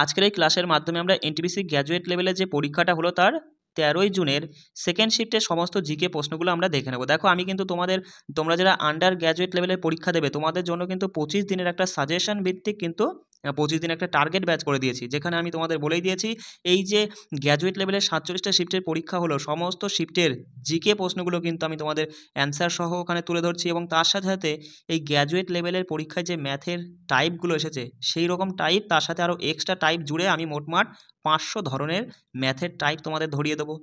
আজকের এই ক্লাসের মাধ্যমে আমরা এনটিপিসি গ্র্যাজুয়েট লেভেলে যে পরীক্ষাটা হলো তার 13ই জুনের সেকেন্ড শিফটের সমস্ত জিকে প্রশ্নগুলো আমরা দেখে নেব। দেখো আমি কিন্তু তোমরা যারা আন্ডার গ্র্যাজুয়েট লেভেলের পরীক্ষা দেবে তোমাদের জন্য কিন্তু 25 দিনের একটা সাজেশন ভিত্তিক কিন্তু 25 দিনের একটা টার্গেট ব্যাচ করে দিয়েছি, যেখানে আমি তোমাদের বলেই দিয়েছি এই যে গ্র্যাজুয়েট লেভেলের 47টা শিফটের পরীক্ষা হলো, সমস্ত শিফটের জিকে প্রশ্নগুলো কিন্তু আমি তোমাদের অ্যান্সার সহ ওখানে তুলে ধরছি, এবং তার সাথে সাথে এই গ্র্যাজুয়েট লেভেলের পরীক্ষায় যে ম্যাথের টাইপগুলো এসেছে সেই রকম টাইপ, তার সাথে আরও এক্সট্রা টাইপ জুড়ে আমি মোটমাট 500 ধরনের ম্যাথের টাইপ তোমাদের ধরিয়ে দেবো।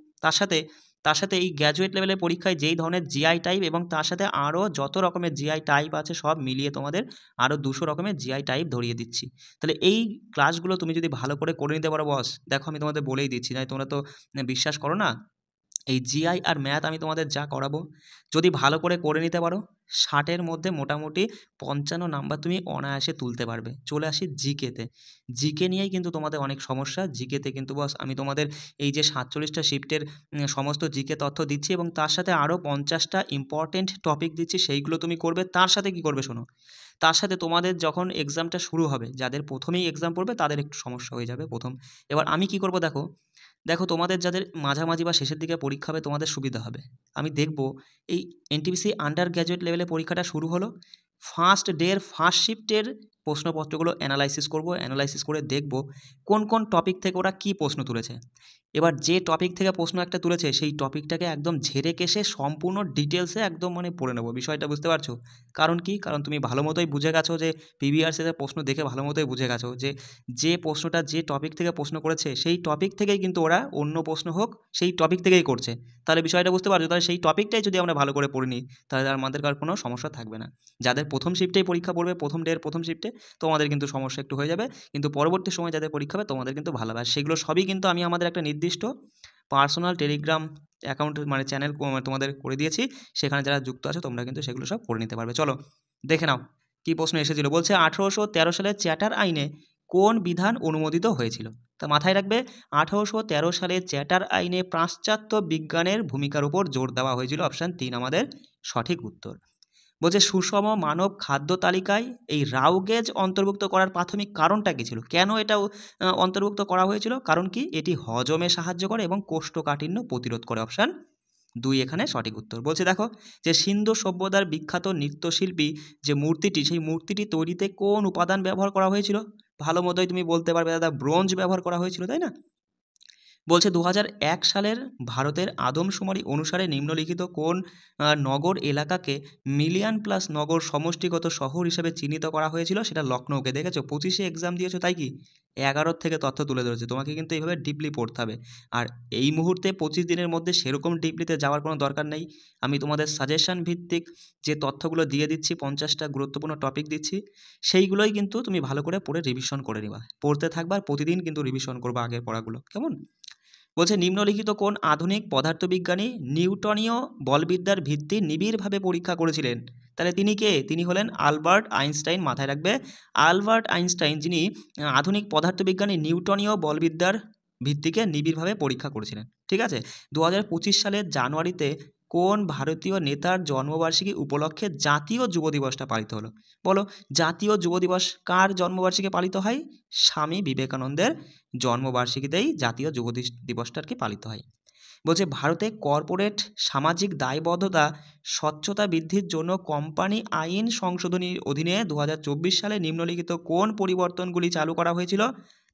তার সাথে এই গ্র্যাজুয়েট লেভেলের পরীক্ষায় যেই ধরনের জিআই টাইপ এবং তার সাথে আরও যত রকমের জিআই টাইপ আছে সব মিলিয়ে তোমাদের আরও 200 রকমের জিআই টাইপ ধরিয়ে দিচ্ছি। তাহলে এই ক্লাসগুলো তুমি যদি ভালো করে নিতে পারো বস, দেখো আমি তোমাদের বলেই দিচ্ছি, না তোমরা তো বিশ্বাস করো না, এই জিআই আর ম্যাথ আমি তোমাদের যা করাবো যদি ভালো করে নিতে পারো 60-এর মধ্যে মোটামুটি 55 নাম্বার তুমি অনায়াসে তুলতে পারবে। চলে আসি জিকেতে। জিকে নিয়েই কিন্তু তোমাদের অনেক সমস্যা। জিকেতে কিন্তু বস আমি তোমাদের এই যে 47টা শিফটের সমস্ত জিকে তথ্য দিচ্ছি, এবং তার সাথে আরও 50টা ইম্পর্টেন্ট টপিক দিচ্ছি, সেইগুলো তুমি করবে। তার সাথে কি করবে শোনো, তার সাথে তোমাদের যখন এক্সামটা শুরু হবে, যাদের প্রথমেই এক্সাম পড়বে তাদের একটু সমস্যা হয়ে যাবে প্রথম। এবার আমি কি করব, দেখো তোমাদের যাদের মাঝামাঝি বা শেষের দিকে পরীক্ষা হবে তোমাদের সুবিধা হবে। আমি দেখব এই এনটিপিসি আন্ডার গ্র্যাজুয়েট লেভেলে পরীক্ষাটা শুরু হলো, ফার্স্ট ডের ফার্স্ট শিফটের প্রশ্নপত্রগুলো অ্যানালাইসিস করব, অ্যানালাইসিস করে দেখব কোন কোন টপিক থেকে ওরা কী প্রশ্ন তুলেছে। এবার যে টপিক থেকে প্রশ্ন একটা তুলেছে সেই টপিকটাকে একদম ঝেড়ে কেসে সম্পূর্ণ ডিটেলসে একদম পড়ে নেবো। বিষয়টা বুঝতে পারছো? কারণ কি, কারণ তুমি ভালো মতোই বুঝে গেছো যে পিবিআরসিতে প্রশ্ন দেখে ভালো মতোই বুঝে গেছো যে প্রশ্নটা যে টপিক থেকে প্রশ্ন করেছে সেই টপিক থেকেই কিন্তু ওরা অন্য প্রশ্ন হোক সেই টপিক থেকেই করছে। তাহলে বিষয়টা বুঝতে পারছো? তাহলে সেই টপিকটাই যদি আমরা ভালো করে পড়ে নিই তাহলে আমাদের আর কোনো সমস্যা থাকবে না। যাদের প্রথম শিফটেই পরীক্ষা পড়বে, প্রথম ডের প্রথম শিফটে, তোমাদের কিন্তু সমস্যা একটু হয়ে যাবে, কিন্তু পরবর্তী সময় যাদের পরীক্ষা হবে তোমাদের কিন্তু ভালো হবে। সেগুলো সবই কিন্তু আমি আমাদের একটা নির্দিষ্ট পার্সোনাল টেলিগ্রাম অ্যাকাউন্ট চ্যানেল তোমাদের করে দিয়েছি, সেখানে যারা যুক্ত আছে তোমরা কিন্তু সেগুলো সব করে নিতে পারবে। চলো দেখে নাও কী প্রশ্ন এসেছিল। বলছে 1813 সালে চ্যাটার আইনে কোন বিধান অনুমোদিত হয়েছিল? তা মাথায় রাখবে 1813 সালে চ্যাটার আইনে পাশ্চাত্য বিজ্ঞানের ভূমিকার উপর জোর দেওয়া হয়েছিল। অপশান 3 আমাদের সঠিক উত্তর। বলছে সুষম মানব খাদ্য তালিকায় এই রাউগেজ অন্তর্ভুক্ত করার প্রাথমিক কারণটা কী ছিল? কেন এটা অন্তর্ভুক্ত করা হয়েছিল? কারণ কি, এটি হজমে সাহায্য করে এবং কোষ্ঠকাঠিন্য প্রতিরোধ করে। অপশান 2 এখানে সঠিক উত্তর। বলছে দেখো যে সিন্ধু সভ্যতার বিখ্যাত নৃত্যশিল্পী যে মূর্তিটি, সেই মূর্তিটি তৈরিতে কোন উপাদান ব্যবহার করা হয়েছিল? ভালো মতোই তুমি বলতে পারবে দাদা, ব্রোঞ্জ ব্যবহার করা হয়েছিল, তাই না? বলছে 2001 সালের ভারতের আদমশুমারি অনুসারে নিম্নলিখিত কোন নগর এলাকাকে মিলিয়ন প্লাস নগর সমষ্টিগত শহর হিসেবে চিহ্নিত করা হয়েছিল? সেটা লখনৌকে। দেখেছো 25-এ এক্সাম দিয়েছো তাই কি 11 থেকে তথ্য তুলে ধরেছে। তোমাকে কিন্তু এইভাবে ডিপলি পড়তে হবে, আর এই মুহূর্তে 25 দিনের মধ্যে সেরকম ডিপলিতে যাওয়ার কোনো দরকার নেই। আমি তোমাদের সাজেশন ভিত্তিক যে তথ্যগুলো দিয়ে দিচ্ছি, 50টা গুরুত্বপূর্ণ টপিক দিচ্ছি, সেইগুলোই কিন্তু তুমি ভালো করে পড়ে রিভিশন করে নিবা, পড়তে থাকবা, আর প্রতিদিন কিন্তু রিভিশন করবা আগের পড়াগুলো, কেমন? বলছে নিম্নলিখিত কোন আধুনিক পদার্থবিজ্ঞানী নিউটনীয় বলবিদ্যার ভিত্তি নিবিড়ভাবে পরীক্ষা করেছিলেন? তাহলে তিনি কে? তিনি হলেন আলবার্ট আইনস্টাইন। মাথায় রাখবে আলবার্ট আইনস্টাইন, যিনি আধুনিক পদার্থবিজ্ঞানী নিউটনীয় বলবিদ্যার ভিত্তিকে নিবিড়ভাবে পরীক্ষা করেছিলেন। ঠিক আছে। 2025 সালের জানুয়ারিতে কোন ভারতীয় নেতার জন্মবার্ষিকী উপলক্ষে জাতীয় যুব দিবসটা পালিত হলো? বলো, জাতীয় যুব দিবস কার জন্মবার্ষিকী পালিত হয়? স্বামী বিবেকানন্দের জন্মবার্ষিকীতেই জাতীয় যুব দিবসটা আর কি পালিত হয়। বলছে ভারতে কর্পোরেট সামাজিক দায়বদ্ধতা স্বচ্ছতা বৃদ্ধির জন্য কোম্পানি আইন সংশোধনীর অধীনে 2024 সালে নিম্নলিখিত কোন পরিবর্তনগুলি চালু করা হয়েছিল?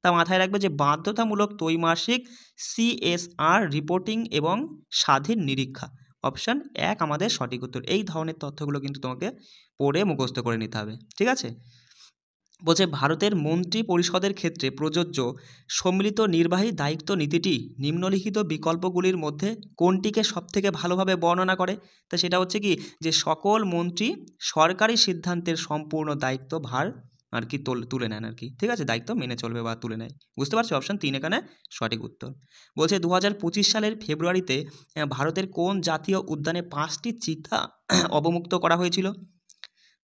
তা মাথায় রাখবে যে বাধ্যতামূলক ত্রৈমাসিক CSR রিপোর্টিং এবং স্বাধীন নিরীক্ষা। অপশান 1 আমাদের সঠিক উত্তর। এই ধরনের তথ্যগুলো কিন্তু তোমাকে পড়ে মুখস্থ করে নিতে হবে, ঠিক আছে। বলছে ভারতের মন্ত্রী পরিষদের ক্ষেত্রে প্রযোজ্য সম্মিলিত নির্বাহী দায়িত্ব নীতিটি নিম্নলিখিত বিকল্পগুলির মধ্যে কোনটিকে সবথেকে ভালোভাবে বর্ণনা করে? তা সেটা হচ্ছে কি, যে সকল মন্ত্রী সরকারি সিদ্ধান্তের সম্পূর্ণ দায়িত্ব ভার আর কি তুলে নেন আর কি, ঠিক আছে, দায়িত্ব মেনে চলবে বা তুলে নেয়। বুঝতে পারছো? অপশান 3 এখানে সঠিক উত্তর। বলছে 2025 সালের ফেব্রুয়ারিতে ভারতের কোন জাতীয় উদ্যানে 5টি চিতা অবমুক্ত করা হয়েছিল?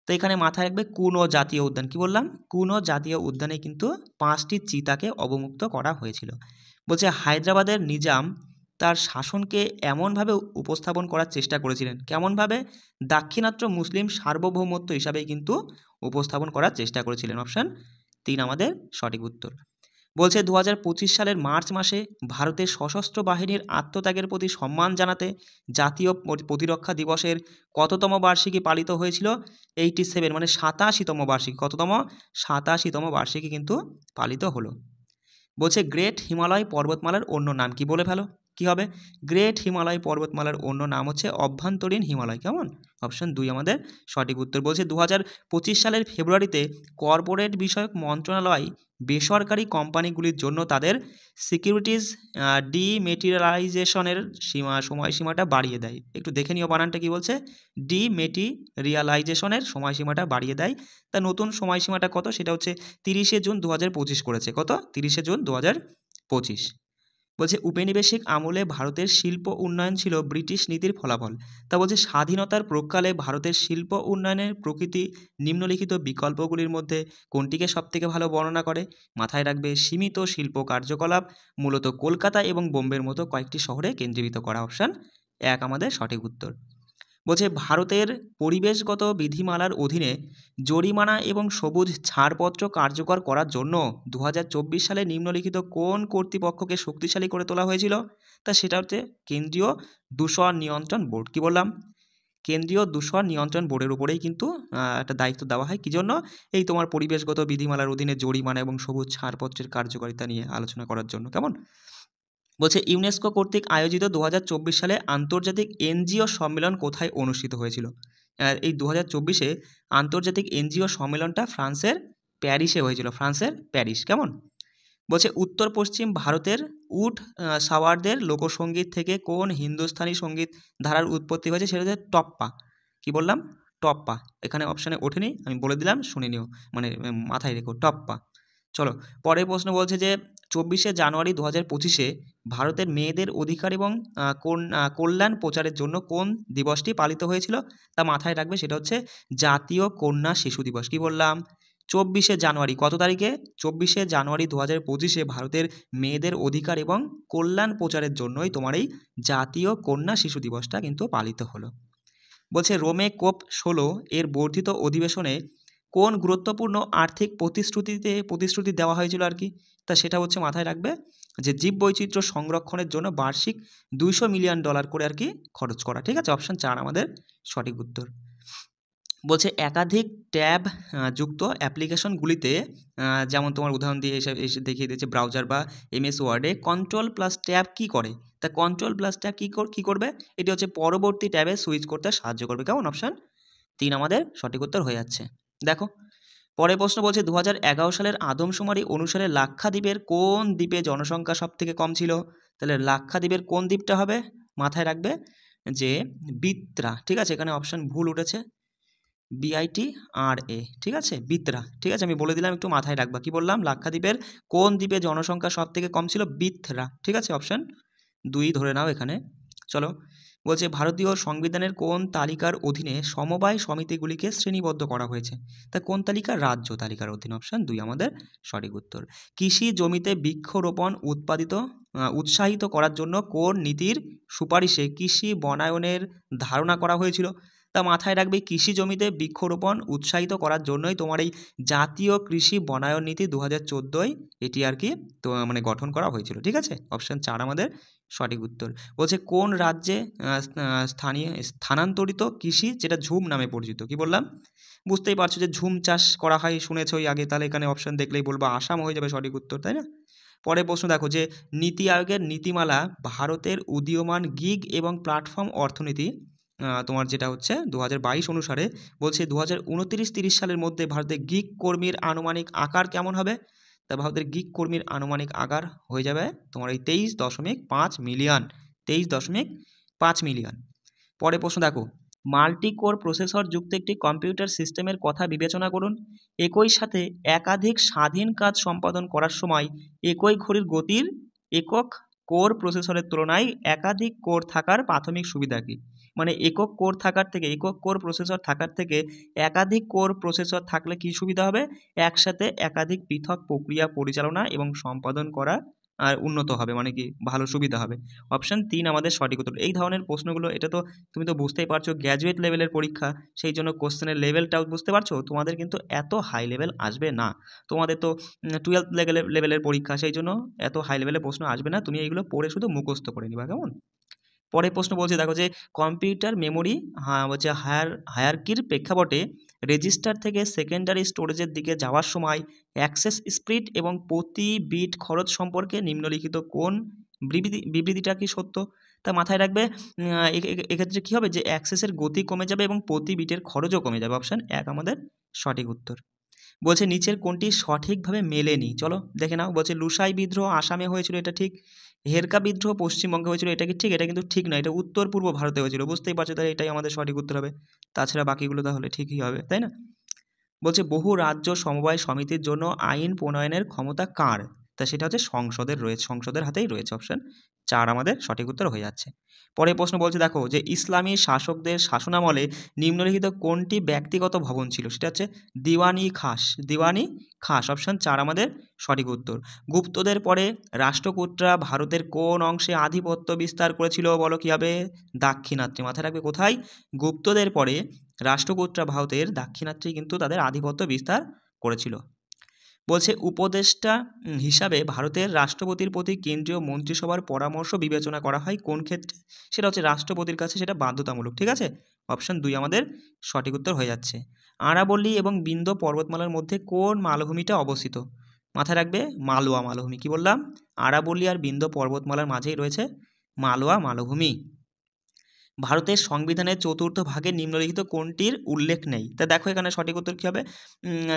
তো এখানে মাথায় রাখবে কুনো জাতীয় উদ্যান। কি বললাম? কুনো জাতীয় উদ্যানে কিন্তু 5টি চিতাকে অবমুক্ত করা হয়েছিল। বলছে হায়দ্রাবাদের নিজাম তার শাসনকে এমনভাবে উপস্থাপন করার চেষ্টা করেছিলেন, কেমনভাবে? দাক্ষিণাত্য মুসলিম সার্বভৌমত্ব হিসাবেই কিন্তু উপস্থাপন করার চেষ্টা করেছিলেন। অপশান 3 আমাদের সঠিক উত্তর। বলছে 2025 সালের মার্চ মাসে ভারতের সশস্ত্র বাহিনীর আত্মত্যাগের প্রতি সম্মান জানাতে জাতীয় প্রতিরক্ষা দিবসের কততম বার্ষিকী পালিত হয়েছিল? 87, মানে 87তম বার্ষিকী। কততম? 87তম বার্ষিকী কিন্তু পালিত হলো। বলছে গ্রেট হিমালয় পর্বতমালার অন্য নাম কি? বলে ফেলো। কি হবে? গ্রেট হিমালয় পর্বতমালার অন্য নাম হচ্ছে অভ্যন্তরীণ হিমালয়। কেমন? অপশন 2 আমাদের সঠিক উত্তর। বলছে 2025 সালের ফেব্রুয়ারিতে কর্পোরেট বিষয়ক মন্ত্রণালয় বেসরকারি কোম্পানিগুলির জন্য তাদের সিকিউরিটিজ ডিমেটেরিয়ালাইজেশনের সময়সীমাটা বাড়িয়ে দেয়। একটু দেখে নিও বানানটা কি বলছে। ডিমেটেরিয়ালাইজেশনের সময়সীমাটা বাড়িয়ে দেয়। তা নতুন সময়সীমাটা কত? সেটা হচ্ছে 30শে জুন 2025 করেছে। কত? 30শে জুন 2025। বলছে উপনিবেশিক আমলে ভারতের শিল্প উন্নয়ন ছিল ব্রিটিশ নীতির ফলাফল। তা বলছে স্বাধীনতার প্রকালে ভারতের শিল্প উন্নয়নের প্রকৃতি নিম্নলিখিত বিকল্পগুলির মধ্যে কোনটিকে সবথেকে ভালো বর্ণনা করে? মাথায় রাখবে সীমিত শিল্প কার্যকলাপ মূলত কলকাতা এবং বোম্বের মতো কয়েকটি শহরে কেন্দ্রীভূত করা। অপশান 1 আমাদের সঠিক উত্তর। বলছে ভারতের পরিবেশগত বিধিমালার অধীনে জরিমানা এবং সবুজ ছাড়পত্র কার্যকর করার জন্য 2024 সালে নিম্নলিখিত কোন কর্তৃপক্ষকে শক্তিশালী করে তোলা হয়েছিল? তা সেটা হচ্ছে কেন্দ্রীয় দূষণ নিয়ন্ত্রণ বোর্ড। কি বললাম? কেন্দ্রীয় দূষণ নিয়ন্ত্রণ বোর্ডের উপরেই কিন্তু একটা দায়িত্ব দেওয়া হয়। কি জন্য? এই তোমার পরিবেশগত বিধিমালার অধীনে জরিমানা এবং সবুজ ছাড়পত্রের কার্যকারিতা নিয়ে আলোচনা করার জন্য। কেমন? বলছে ইউনেস্কো কর্তৃক আয়োজিত 2024 সালে আন্তর্জাতিক এনজিও সম্মেলন কোথায় অনুষ্ঠিত হয়েছিল? এই 2024-এ আন্তর্জাতিক এনজিও সম্মেলনটা ফ্রান্সের প্যারিসে হয়েছিল। ফ্রান্সের প্যারিস। কেমন? বলছে উত্তর পশ্চিম ভারতের উড সাওয়ারদের লোকসঙ্গীত থেকে কোন হিন্দুস্তানি সঙ্গীত ধারার উৎপত্তি হয়েছে? সেটা হচ্ছে টপ্পা। কি বললাম? টপ্পা। এখানে অপশানে ওঠেনি, আমি বলে দিলাম, শুনে নিও, মানে মাথায় রেখো, টপ্পা। চলো পরের প্রশ্ন বলছে যে 24শে জানুয়ারি 2025-এ ভারতের মেয়েদের অধিকার এবং কল্যাণ প্রচারের জন্য কোন দিবসটি পালিত হয়েছিল? তা মাথায় রাখবে, সেটা হচ্ছে জাতীয় কন্যা শিশু দিবস। কি বললাম? 24শে জানুয়ারি। কত তারিখে? 24শে জানুয়ারি 2025-এ ভারতের মেয়েদের অধিকার এবং কল্যাণ প্রচারের জন্যই তোমার এই জাতীয় কন্যা শিশু দিবসটা কিন্তু পালিত হলো। বলছে রোমে কোপ 16 এর বর্ধিত অধিবেশনে কোন গুরুত্বপূর্ণ আর্থিক প্রতিশ্রুতি দেওয়া হয়েছিল আর কি? তা সেটা হচ্ছে মাথায় রাখবে যে জীববৈচিত্র্য সংরক্ষণের জন্য বার্ষিক $200 মিলিয়ন করে আর কি খরচ করা। ঠিক আছে? অপশান 4 আমাদের সঠিক উত্তর। বলছে একাধিক ট্যাব যুক্ত অ্যাপ্লিকেশনগুলিতে, যেমন তোমার উদাহরণ দিয়ে এসে দেখিয়ে দিয়েছে ব্রাউজার বা এমএস ওয়ার্ডে, কন্ট্রোল প্লাস ট্যাব কী করে? তা কন্ট্রোল প্লাস ট্যাব কী করবে? এটি হচ্ছে পরবর্তী ট্যাবে সুইচ করতে সাহায্য করবে। কেমন? অপশান 3 আমাদের সঠিক উত্তর হয়ে যাচ্ছে। দেখো পরের প্রশ্ন বলছে 2011 সালের আদমশুমারি অনুসারে লাক্ষাদ্বীপের কোন দ্বীপে জনসংখ্যা সব থেকে কম ছিল? তাহলে লাক্ষাদ্বীপের কোন দ্বীপটা হবে? মাথায় রাখবে যে বিত্রা। ঠিক আছে? এখানে অপশান ভুল উঠেছে, BITRA। ঠিক আছে? বিত্রা। ঠিক আছে? আমি বলে দিলাম, একটু মাথায় রাখবা। কি বললাম? লাক্ষাদ্বীপের কোন দ্বীপে জনসংখ্যা সব থেকে কম ছিল? বিত্রা। ঠিক আছে? অপশান 2 ধরে নাও এখানে। চলো বলছে ভারতীয় সংবিধানের কোন তালিকার অধীনে সমবায় সমিতিগুলিকে শ্রেণীবদ্ধ করা হয়েছে? তা কোন তালিকা? রাজ্য তালিকার অধীনে। অপশান 2 আমাদের সঠিক উত্তর। কৃষি জমিতে বৃক্ষরোপণ উৎসাহিত করার জন্য কোন নীতির সুপারিশে কৃষি বনায়নের ধারণা করা হয়েছিল? তা মাথায় রাখবে কৃষি জমিতে বৃক্ষরোপণ উৎসাহিত করার জন্যই তোমার এই জাতীয় কৃষি বনায়ন নীতি 2014 এটি আর কি তো মানে গঠন করা হয়েছিল। ঠিক আছে? অপশান 4 আমাদের সঠিক উত্তর। বলছে কোন রাজ্যে স্থানান্তরিত কৃষি, যেটা ঝুম নামে পরিচিত? কি বললাম? বুঝতেই পারছো যে ঝুম চাষ করা হয়, শুনেছই আগে। তাহলে এখানে অপশান দেখলেই বলবো আসাম হয়ে যাবে সঠিক উত্তর, তাই না? পরের প্রশ্ন দেখো যে নীতি আয়োগের নীতিমালা ভারতের উদীয়মান গিগ এবং প্ল্যাটফর্ম অর্থনীতি তোমার যেটা হচ্ছে 2022 অনুসারে বলছে 2029-30 সালের মধ্যে ভারতের গিগ কর্মীর আনুমানিক আকার কেমন হবে? তা ভারতের গিগ কর্মীর আনুমানিক আকার হয়ে যাবে তোমার এই 23.5 মিলিয়ন। 23.5 মিলিয়ন। পরে প্রশ্ন দেখো মাল্টি কোর প্রসেসর যুক্ত একটি কম্পিউটার সিস্টেমের কথা বিবেচনা করুন। একই সাথে একাধিক স্বাধীন কাজ সম্পাদন করার সময় একই ঘড়ির গতির একক কোর প্রসেসরের তুলনায় একাধিক কোর থাকার প্রাথমিক সুবিধা কী? মানে একক কোর প্রসেসর থাকার থেকে একাধিক কোর প্রসেসর থাকলে কি সুবিধা হবে? একসাথে একাধিক পৃথক প্রক্রিয়া পরিচালনা এবং সম্পাদন করা আর উন্নত হবে, মানে কি ভালো সুবিধা হবে। অপশান 3 আমাদের সঠিক উত্তর। এই ধরনের প্রশ্নগুলো, এটা তো তুমি তো বুঝতেই পারছো গ্র্যাজুয়েট লেভেলের পরীক্ষা, সেই জন্য কোশ্চেনের লেভেলটাও বুঝতে পারছো। তোমাদের কিন্তু এত হাই লেভেল আসবে না, তোমাদের তো 12th লেভেলের পরীক্ষা, সেই জন্য এত হাই লেভেলের প্রশ্ন আসবে না। তুমি এইগুলো পড়ে শুধু মুখস্থ করে নিবা, কেমন? পরের প্রশ্ন বলছে দেখো যে কম্পিউটার মেমোরি হচ্ছে হায়ারকির প্রেক্ষাপটে রেজিস্টার থেকে সেকেন্ডারি স্টোরেজের দিকে যাওয়ার সময় অ্যাক্সেস স্পিড এবং প্রতি বিট খরচ সম্পর্কে নিম্নলিখিত কোন বিবৃতিটা কি সত্য? তা মাথায় রাখবে, এক্ষেত্রে কী হবে যে অ্যাক্সেসের গতি কমে যাবে এবং প্রতি বিটের খরচও কমে যাবে। অপশান 1 আমাদের সঠিক উত্তর। বলছে নিচের কোনটি সঠিকভাবে মেলেনি, চলো দেখে নাও। বলছে লুসাই বিদ্রোহ আসামে হয়েছিল, এটা ঠিক। হেরকা বিদ্রোহ পশ্চিমবঙ্গে হয়েছিল, এটা কি ঠিক? এটা কিন্তু ঠিক নয়, এটা উত্তর পূর্ব ভারতে হয়েছিল। বুঝতেই পারছো, তাহলে এটাই আমাদের সঠিক উত্তর হবে। তাছাড়া বাকিগুলো তাহলে ঠিকই হবে, তাই না? বলছে বহু রাজ্য সমবায় সমিতির জন্য আইন প্রণয়নের ক্ষমতা কার? তা সেটা হচ্ছে সংসদের হাতেই রয়েছে। অপশন 4 আমাদের সঠিক উত্তর হয়ে যাচ্ছে। পরের প্রশ্ন বলছে দেখো যে ইসলামী শাসকদের শাসনামলে নিম্নলিখিত কোনটি ব্যক্তিগত ভবন ছিল? সেটা হচ্ছে দিওয়ানি খাস। অপশন 4 আমাদের সঠিক উত্তর। গুপ্তদের পরে রাষ্ট্রকূটরা ভারতের কোন অংশে আধিপত্য বিস্তার করেছিল? বলো কি হবে? দাক্ষিণাত্যে। মাথায় রাখবে কোথায়? গুপ্তদের পরে রাষ্ট্রকূটরা ভারতের দাক্ষিণাত্যে কিন্তু তাদের আধিপত্য বিস্তার করেছিল। বলছে উপদেষ্টা হিসাবে ভারতের রাষ্ট্রপতির প্রতি কেন্দ্রীয় মন্ত্রিসভার পরামর্শ বিবেচনা করা হয় কোন ক্ষেত্রে? সেটা হচ্ছে রাষ্ট্রপতির কাছে সেটা বাধ্যতামূলক, ঠিক আছে? অপশন 2 আমাদের সঠিক উত্তর হয়ে যাচ্ছে। আরাবল্লী এবং বিন্ধ্য পর্বতমালার মধ্যে কোন মালভূমিটা অবস্থিত? মাথায় রাখবে মালওয়া মালভূমি। কি বললাম? আরাবল্লী আর বিন্ধ্য পর্বতমালার মাঝেই রয়েছে মালওয়া মালভূমি। ভারতের সংবিধানের চতুর্থ ভাগে নিম্নলিখিত কোনটির উল্লেখ নেই? তা দেখো এখানে সঠিক উত্তর কী হবে।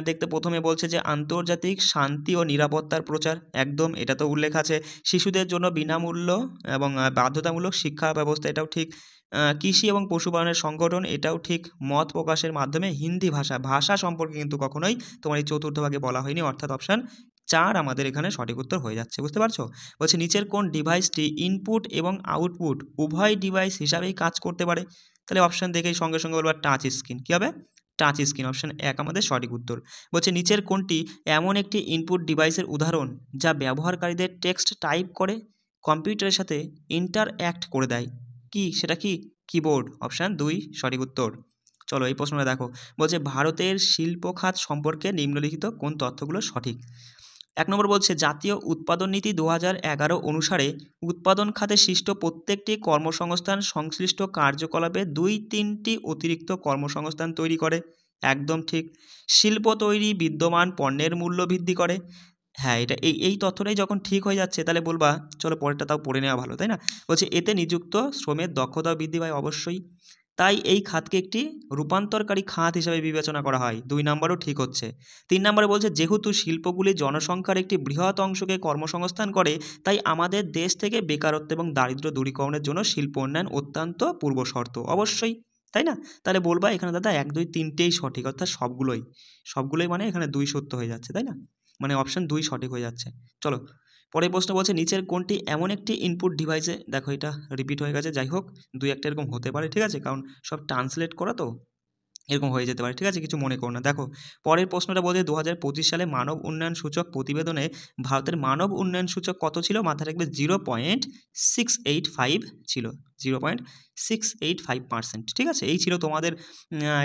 দেখতে প্রথমে বলছে যে আন্তর্জাতিক শান্তি ও নিরাপত্তার প্রচার, একদম, এটা তো উল্লেখ আছে। শিশুদের জন্য বিনামূল্য এবং বাধ্যতামূলক শিক্ষা ব্যবস্থা, এটাও ঠিক। কৃষি এবং পশুপালনের সংগঠন, এটাও ঠিক। মত প্রকাশের মাধ্যমে হিন্দি ভাষা সম্পর্কে কিন্তু কখনোই তোমার এই চতুর্থ ভাগে বলা হয়নি, অর্থাৎ অপশান 4 আমাদের এখানে সঠিক উত্তর হয়ে যাচ্ছে। বুঝতে পারছো? বলছে নিচের কোন ডিভাইসটি ইনপুট এবং আউটপুট উভয় ডিভাইস হিসাবেই কাজ করতে পারে? তাহলে অপশান দেখেই সঙ্গে সঙ্গে বলবো টাচ স্ক্রিন। কী হবে? Touch screen. অপশান 1 আমাদের সঠিক উত্তর। বলছে নিচের কোনটি এমন একটি ইনপুট ডিভাইসের উদাহরণ যা ব্যবহারকারীদের টেক্সট টাইপ করে কম্পিউটারের সাথে ইন্টারঅ্যাক্ট করে দেয়? কি সেটা? কি কিবোর্ড। অপশান 2 সঠিক উত্তর। চলো এই প্রশ্নটা দেখো। বলছে ভারতের শিল্প খাত সম্পর্কে নিম্নলিখিত কোন তথ্যগুলো সঠিক? 1 নম্বর বলছে জাতীয় উৎপাদন নীতি 2011 অনুসারে উৎপাদন খাতে সৃষ্ট প্রত্যেকটি কর্মসংস্থান সংশ্লিষ্ট কার্যকলাপে 2-3টি অতিরিক্ত কর্মসংস্থান তৈরি করে, একদম ঠিক। শিল্প তৈরি বিদ্যমান পণ্যের মূল্য বৃদ্ধি করে। হ্যাঁ, এটা এই তথ্যটাই যখন ঠিক হয়ে যাচ্ছে তাহলে বলবা চলো পরেরটা তাও পড়ে নেওয়া ভালো, তাই না? বলছে এতে নিযুক্ত শ্রমের দক্ষতাও বৃদ্ধি পায়, অবশ্যই। তাই এই খাতকে একটি রূপান্তরকারী খাত হিসাবে বিবেচনা করা হয়। 2 নম্বরও ঠিক হচ্ছে। 3 নম্বরে বলছে যেহেতু শিল্পগুলি জনসংখ্যার একটি বৃহৎ অংশকে কর্মসংস্থান করে, তাই আমাদের দেশ থেকে বেকারত্ব এবং দারিদ্র্য দূরীকরণের জন্য শিল্প উন্নয়ন অত্যন্ত পূর্বশর্ত, অবশ্যই, তাই না? তাহলে বলবা এখানে দাদা 1, 2, 3টেই সঠিক, অর্থাৎ সবগুলোই মানে এখানে 2 সত্য হয়ে যাচ্ছে, তাই না? মানে অপশান 2 সঠিক হয়ে যাচ্ছে। চলো পরের প্রশ্ন বলছে নিচের কোনটি এমন একটি ইনপুট ডিভাইসে, দেখো এটা রিপিট হয়ে গেছে, যাই হোক 2-1টা এরকম হতে পারে, ঠিক আছে? কারণ সব ট্রান্সলেট করা তো এরকম হয়ে যেতে পারে, ঠিক আছে? কিছু মনে করো না। দেখো পরের প্রশ্নটা বলছে 2025 সালে মানব উন্নয়ন সূচক প্রতিবেদনে ভারতের মানব উন্নয়ন সূচক কত ছিল? মাথায় রাখবে 0.685 ছিল, 0.685%, ঠিক আছে? এই ছিল তোমাদের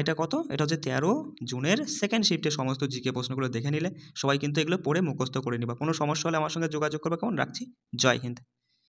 এটা কত? এটা হচ্ছে 13 জুনের সেকেন্ড শিফটের সমস্ত জিকে প্রশ্নগুলো দেখে নিলে। সবাই কিন্তু এগুলো পড়ে মুখস্থ করে নিবা। কোনো সমস্যা হলে আমার সঙ্গে যোগাযোগ করবে, কেমন? রাখছি। জয় হিন্দ।